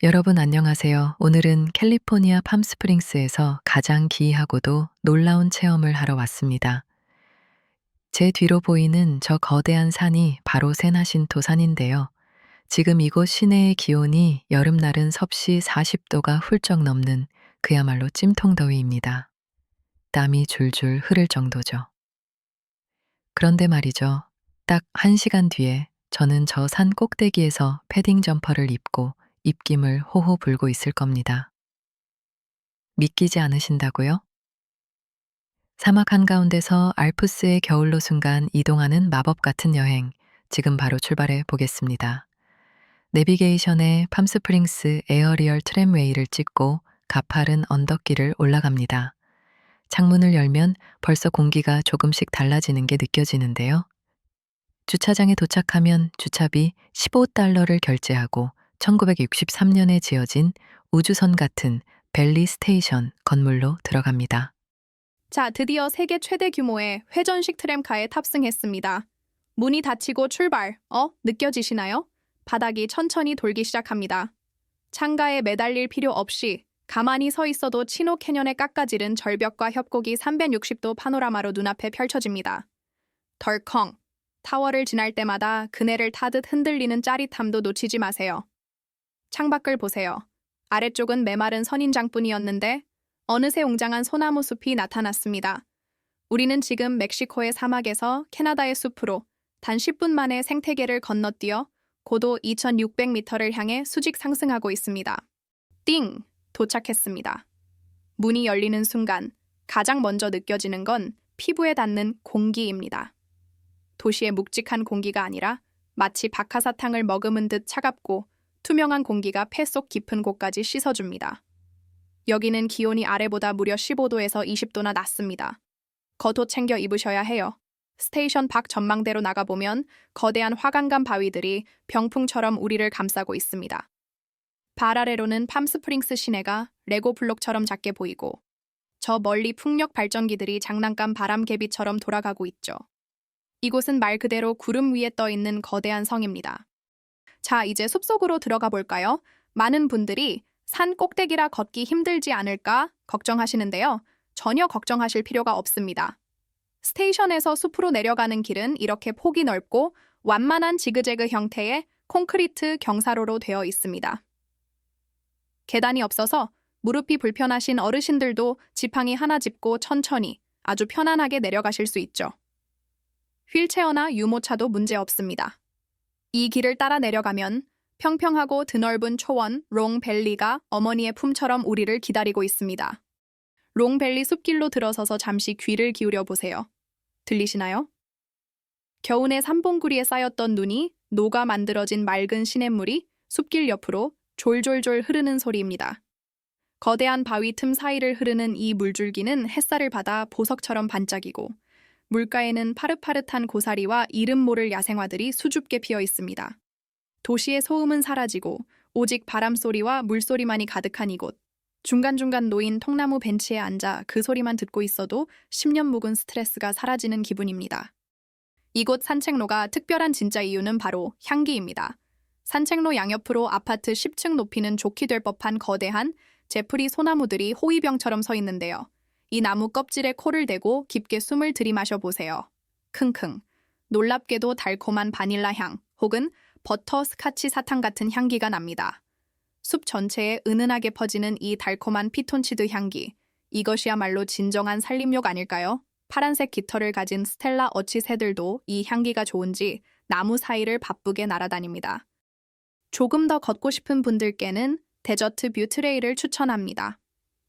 여러분 안녕하세요. 오늘은 캘리포니아 팜스프링스에서 가장 기이하고도 놀라운 체험을 하러 왔습니다. 제 뒤로 보이는 저 거대한 산이 바로 세나신토 산인데요. 지금 이곳 시내의 기온이 여름날은 섭씨 40도가 훌쩍 넘는 그야말로 찜통더위입니다. 땀이 줄줄 흐를 정도죠. 그런데 말이죠. 딱 1시간 뒤에 저는 저 산 꼭대기에서 패딩 점퍼를 입고 입김을 호호 불고 있을 겁니다. 믿기지 않으신다고요? 사막 한가운데서 알프스의 겨울로 순간 이동하는 마법 같은 여행, 지금 바로 출발해 보겠습니다. 내비게이션에 팜스프링스 에어리얼 트램웨이를 찍고 가파른 언덕길을 올라갑니다. 창문을 열면 벌써 공기가 조금씩 달라지는 게 느껴지는데요. 주차장에 도착하면 주차비 15달러를 결제하고 1963년에 지어진 우주선 같은 벨리 스테이션 건물로 들어갑니다. 자, 드디어 세계 최대 규모의 회전식 트램카에 탑승했습니다. 문이 닫히고 출발. 느껴지시나요? 바닥이 천천히 돌기 시작합니다. 창가에 매달릴 필요 없이 가만히 서 있어도 치노 캐년의 깎아지른 절벽과 협곡이 360도 파노라마로 눈앞에 펼쳐집니다. 덜컹. 타워를 지날 때마다 그네를 타듯 흔들리는 짜릿함도 놓치지 마세요. 창밖을 보세요. 아래쪽은 메마른 선인장뿐이었는데 어느새 웅장한 소나무 숲이 나타났습니다. 우리는 지금 멕시코의 사막에서 캐나다의 숲으로 단 10분 만에 생태계를 건너뛰어 고도 2600m를 향해 수직 상승하고 있습니다. 띵! 도착했습니다. 문이 열리는 순간 가장 먼저 느껴지는 건 피부에 닿는 공기입니다. 도시의 묵직한 공기가 아니라 마치 박하사탕을 머금은 듯 차갑고 투명한 공기가 폐 속 깊은 곳까지 씻어줍니다. 여기는 기온이 아래보다 무려 15도에서 20도나 낮습니다. 겉옷 챙겨 입으셔야 해요. 스테이션 밖 전망대로 나가보면 거대한 화강간 바위들이 병풍처럼 우리를 감싸고 있습니다. 발 아래로는 팜스프링스 시내가 레고 블록처럼 작게 보이고 저 멀리 풍력 발전기들이 장난감 바람개비처럼 돌아가고 있죠. 이곳은 말 그대로 구름 위에 떠 있는 거대한 성입니다. 자, 이제 숲속으로 들어가 볼까요? 많은 분들이 산 꼭대기라 걷기 힘들지 않을까 걱정하시는데요. 전혀 걱정하실 필요가 없습니다. 스테이션에서 숲으로 내려가는 길은 이렇게 폭이 넓고 완만한 지그재그 형태의 콘크리트 경사로로 되어 있습니다. 계단이 없어서 무릎이 불편하신 어르신들도 지팡이 하나 짚고 천천히 아주 편안하게 내려가실 수 있죠. 휠체어나 유모차도 문제 없습니다. 이 길을 따라 내려가면 평평하고 드넓은 초원 롱밸리가 어머니의 품처럼 우리를 기다리고 있습니다. 롱밸리 숲길로 들어서서 잠시 귀를 기울여 보세요. 들리시나요? 겨우내 삼봉구리에 쌓였던 눈이 녹아 만들어진 맑은 시냇물이 숲길 옆으로 졸졸졸 흐르는 소리입니다. 거대한 바위 틈 사이를 흐르는 이 물줄기는 햇살을 받아 보석처럼 반짝이고 물가에는 파릇파릇한 고사리와 이름 모를 야생화들이 수줍게 피어 있습니다. 도시의 소음은 사라지고 오직 바람소리와 물소리만이 가득한 이곳. 중간중간 놓인 통나무 벤치에 앉아 그 소리만 듣고 있어도 10년 묵은 스트레스가 사라지는 기분입니다. 이곳 산책로가 특별한 진짜 이유는 바로 향기입니다. 산책로 양옆으로 아파트 10층 높이는 좋게 될 법한 거대한 제프리 소나무들이 호위병처럼 서 있는데요. 이 나무 껍질에 코를 대고 깊게 숨을 들이마셔 보세요. 킁킁. 놀랍게도 달콤한 바닐라 향 혹은 버터 스카치 사탕 같은 향기가 납니다. 숲 전체에 은은하게 퍼지는 이 달콤한 피톤치드 향기. 이것이야말로 진정한 산림욕 아닐까요? 파란색 깃털을 가진 스텔라 어치 새들도 이 향기가 좋은지 나무 사이를 바쁘게 날아다닙니다. 조금 더 걷고 싶은 분들께는 데저트 뷰 트레일을 추천합니다.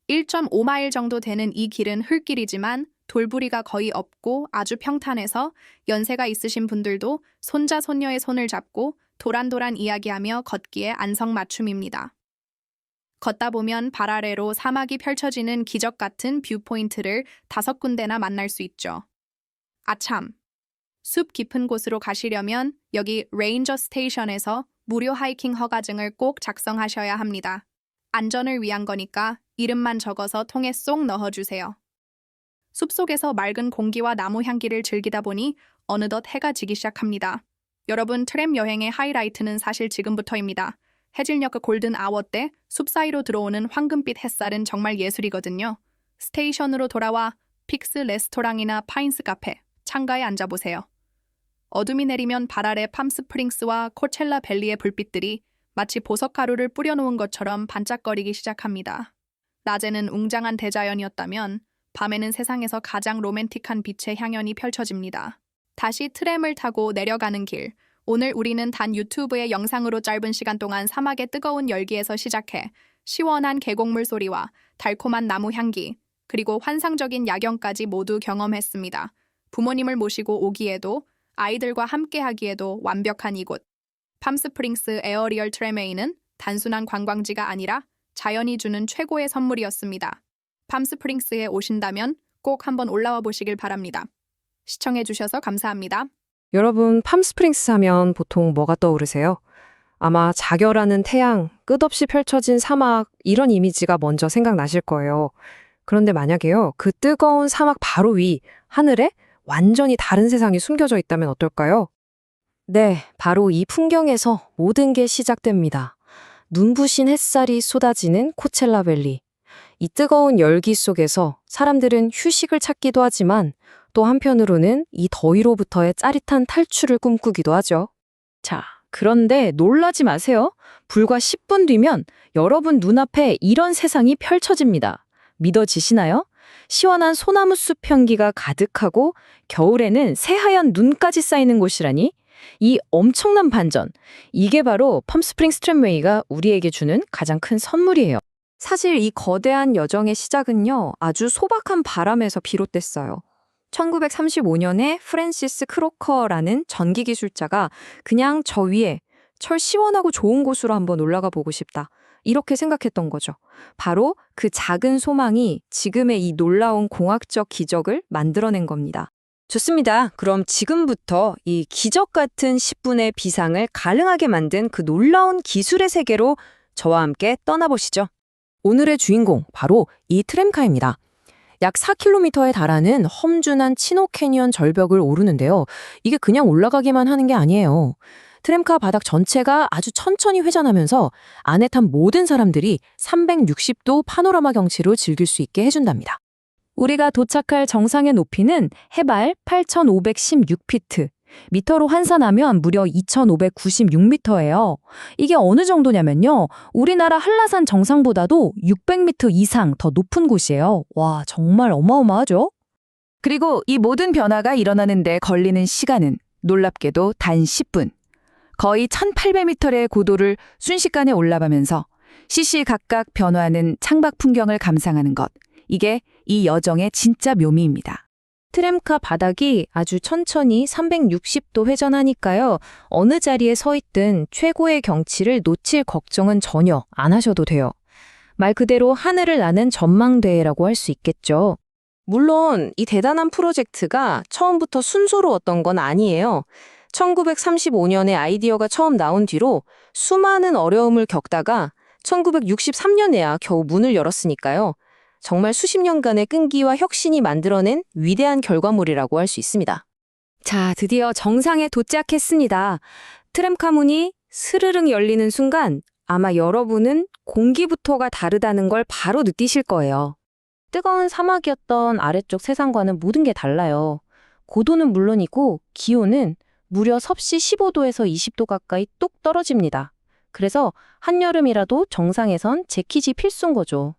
1.5마일 정도 되는 이 길은 흙길이지만 돌부리가 거의 없고 아주 평탄해서 연세가 있으신 분들도 손자 손녀의 손을 잡고 도란도란 이야기하며 걷기에 안성맞춤입니다. 걷다 보면 발 아래로 사막이 펼쳐지는 기적 같은 뷰포인트를 5군데나 만날 수 있죠. 아참! 숲 깊은 곳으로 가시려면 여기 레인저 스테이션에서 무료 하이킹 허가증을 꼭 작성하셔야 합니다. 안전을 위한 거니까 이름만 적어서 통에 쏙 넣어주세요. 숲속에서 맑은 공기와 나무 향기를 즐기다 보니 어느덧 해가 지기 시작합니다. 여러분, 트램 여행의 하이라이트는 사실 지금부터입니다. 해질녘 골든 아워 때 숲 사이로 들어오는 황금빛 햇살은 정말 예술이거든요. 스테이션으로 돌아와 픽스 레스토랑이나 파인스 카페, 창가에 앉아보세요. 어둠이 내리면 발 아래 팜스프링스와 코첼라 밸리의 불빛들이 마치 보석가루를 뿌려놓은 것처럼 반짝거리기 시작합니다. 낮에는 웅장한 대자연이었다면 밤에는 세상에서 가장 로맨틱한 빛의 향연이 펼쳐집니다. 다시 트램을 타고 내려가는 길. 오늘 우리는 단 유튜브의 영상으로 짧은 시간 동안 사막의 뜨거운 열기에서 시작해 시원한 계곡물 소리와 달콤한 나무 향기, 그리고 환상적인 야경까지 모두 경험했습니다. 부모님을 모시고 오기에도 아이들과 함께하기에도 완벽한 이곳. 팜스프링스 에어리얼 트램웨이는 단순한 관광지가 아니라 자연이 주는 최고의 선물이었습니다. 팜스프링스에 오신다면 꼭 한번 올라와 보시길 바랍니다. 시청해주셔서 감사합니다. 여러분, 팜스프링스 하면 보통 뭐가 떠오르세요? 아마 자결하는 태양, 끝없이 펼쳐진 사막, 이런 이미지가 먼저 생각나실 거예요. 그런데 만약에요, 그 뜨거운 사막 바로 위, 하늘에 완전히 다른 세상이 숨겨져 있다면 어떨까요? 네, 바로 이 풍경에서 모든 게 시작됩니다. 눈부신 햇살이 쏟아지는 코첼라밸리. 이 뜨거운 열기 속에서 사람들은 휴식을 찾기도 하지만 또 한편으로는 이 더위로부터의 짜릿한 탈출을 꿈꾸기도 하죠. 자, 그런데 놀라지 마세요. 불과 10분 뒤면 여러분 눈앞에 이런 세상이 펼쳐집니다. 믿어지시나요? 시원한 소나무 숲 향기가 가득하고 겨울에는 새하얀 눈까지 쌓이는 곳이라니? 이 엄청난 반전, 이게 바로 팜스프링스 트램웨이가 우리에게 주는 가장 큰 선물이에요. 사실 이 거대한 여정의 시작은요, 아주 소박한 바람에서 비롯됐어요. 1935년에 프랜시스 크로커라는 전기 기술자가 그냥 저 위에 철 시원하고 좋은 곳으로 한번 올라가 보고 싶다, 이렇게 생각했던 거죠. 바로 그 작은 소망이 지금의 이 놀라운 공학적 기적을 만들어낸 겁니다. 좋습니다. 그럼 지금부터 이 기적 같은 10분의 비상을 가능하게 만든 그 놀라운 기술의 세계로 저와 함께 떠나보시죠. 오늘의 주인공, 바로 이 트램카입니다. 약 4km에 달하는 험준한 치노 캐니언 절벽을 오르는데요. 이게 그냥 올라가기만 하는 게 아니에요. 트램카 바닥 전체가 아주 천천히 회전하면서 안에 탄 모든 사람들이 360도 파노라마 경치로 즐길 수 있게 해준답니다. 우리가 도착할 정상의 높이는 해발 8,516피트, 미터로 환산하면 무려 2,596m예요. 이게 어느 정도냐면요, 우리나라 한라산 정상보다도 600m 이상 더 높은 곳이에요. 와, 정말 어마어마하죠? 그리고 이 모든 변화가 일어나는데 걸리는 시간은 놀랍게도 단 10분. 거의 1,800m의 고도를 순식간에 올라가면서 시시각각 변화하는 창밖 풍경을 감상하는 것. 이게 이 여정의 진짜 묘미입니다. 트램카 바닥이 아주 천천히 360도 회전하니까요, 어느 자리에 서 있든 최고의 경치를 놓칠 걱정은 전혀 안 하셔도 돼요. 말 그대로 하늘을 나는 전망대라고 할 수 있겠죠. 물론 이 대단한 프로젝트가 처음부터 순조로웠던 건 아니에요. 1935년에 아이디어가 처음 나온 뒤로 수많은 어려움을 겪다가 1963년에야 겨우 문을 열었으니까요. 정말 수십 년간의 끈기와 혁신이 만들어낸 위대한 결과물이라고 할 수 있습니다. 자, 드디어 정상에 도착했습니다. 트램카 문이 스르릉 열리는 순간 아마 여러분은 공기부터가 다르다는 걸 바로 느끼실 거예요. 뜨거운 사막이었던 아래쪽 세상과는 모든 게 달라요. 고도는 물론이고 기온은 무려 섭씨 15도에서 20도 가까이 뚝 떨어집니다. 그래서 한여름이라도 정상에선 재킷이 필수인 거죠.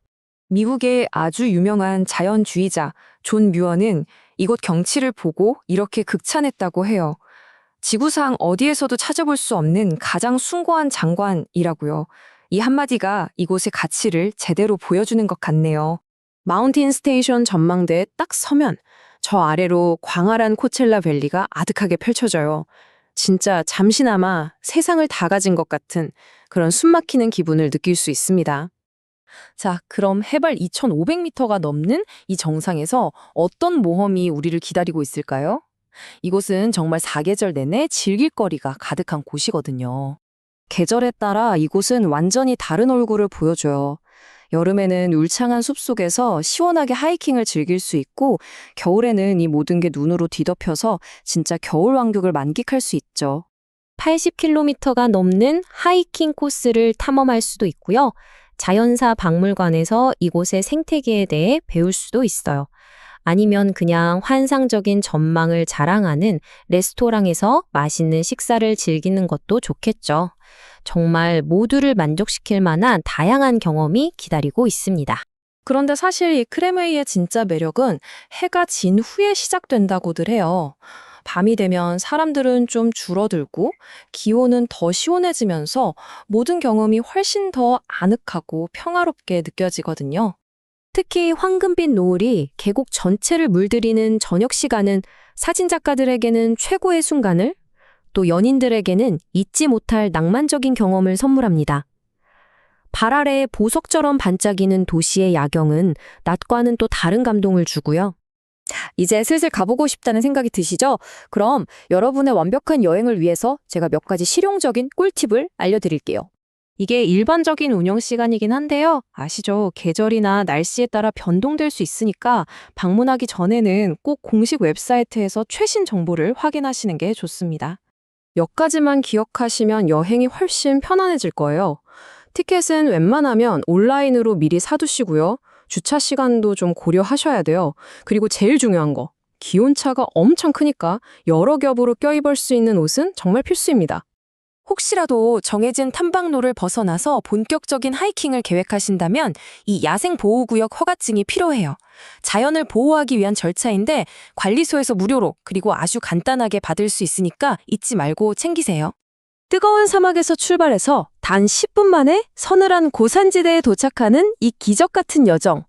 미국의 아주 유명한 자연주의자 존 뮤어는 이곳 경치를 보고 이렇게 극찬했다고 해요. 지구상 어디에서도 찾아볼 수 없는 가장 숭고한 장관이라고요. 이 한마디가 이곳의 가치를 제대로 보여주는 것 같네요. 마운틴 스테이션 전망대에 딱 서면 저 아래로 광활한 코첼라 밸리가 아득하게 펼쳐져요. 진짜 잠시나마 세상을 다 가진 것 같은 그런 숨막히는 기분을 느낄 수 있습니다. 자, 그럼 해발 2,500m가 넘는 이 정상에서 어떤 모험이 우리를 기다리고 있을까요? 이곳은 정말 사계절 내내 즐길 거리가 가득한 곳이거든요. 계절에 따라 이곳은 완전히 다른 얼굴을 보여줘요. 여름에는 울창한 숲속에서 시원하게 하이킹을 즐길 수 있고, 겨울에는 이 모든 게 눈으로 뒤덮여서 진짜 겨울 왕국을 만끽할 수 있죠. 80km가 넘는 하이킹 코스를 탐험할 수도 있고요. 자연사 박물관에서 이곳의 생태계에 대해 배울 수도 있어요. 아니면 그냥 환상적인 전망을 자랑하는 레스토랑에서 맛있는 식사를 즐기는 것도 좋겠죠. 정말 모두를 만족시킬 만한 다양한 경험이 기다리고 있습니다. 그런데 사실 이 크레메이의 진짜 매력은 해가 진 후에 시작된다고들 해요. 밤이 되면 사람들은 좀 줄어들고 기온은 더 시원해지면서 모든 경험이 훨씬 더 아늑하고 평화롭게 느껴지거든요. 특히 황금빛 노을이 계곡 전체를 물들이는 저녁 시간은 사진작가들에게는 최고의 순간을, 또 연인들에게는 잊지 못할 낭만적인 경험을 선물합니다. 발 아래에 보석처럼 반짝이는 도시의 야경은 낮과는 또 다른 감동을 주고요. 이제 슬슬 가보고 싶다는 생각이 드시죠? 그럼 여러분의 완벽한 여행을 위해서 제가 몇 가지 실용적인 꿀팁을 알려드릴게요. 이게 일반적인 운영 시간이긴 한데요. 아시죠? 계절이나 날씨에 따라 변동될 수 있으니까 방문하기 전에는 꼭 공식 웹사이트에서 최신 정보를 확인하시는 게 좋습니다. 몇 가지만 기억하시면 여행이 훨씬 편안해질 거예요. 티켓은 웬만하면 온라인으로 미리 사두시고요. 주차 시간도 좀 고려하셔야 돼요. 그리고 제일 중요한 거, 기온차가 엄청 크니까 여러 겹으로 껴입을 수 있는 옷은 정말 필수입니다. 혹시라도 정해진 탐방로를 벗어나서 본격적인 하이킹을 계획하신다면 이 야생보호구역 허가증이 필요해요. 자연을 보호하기 위한 절차인데 관리소에서 무료로 그리고 아주 간단하게 받을 수 있으니까 잊지 말고 챙기세요. 뜨거운 사막에서 출발해서 단 10분 만에 서늘한 고산지대에 도착하는 이 기적 같은 여정.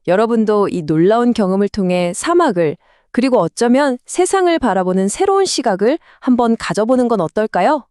여러분도 이 놀라운 경험을 통해 사막을 그리고 어쩌면 세상을 바라보는 새로운 시각을 한번 가져보는 건 어떨까요?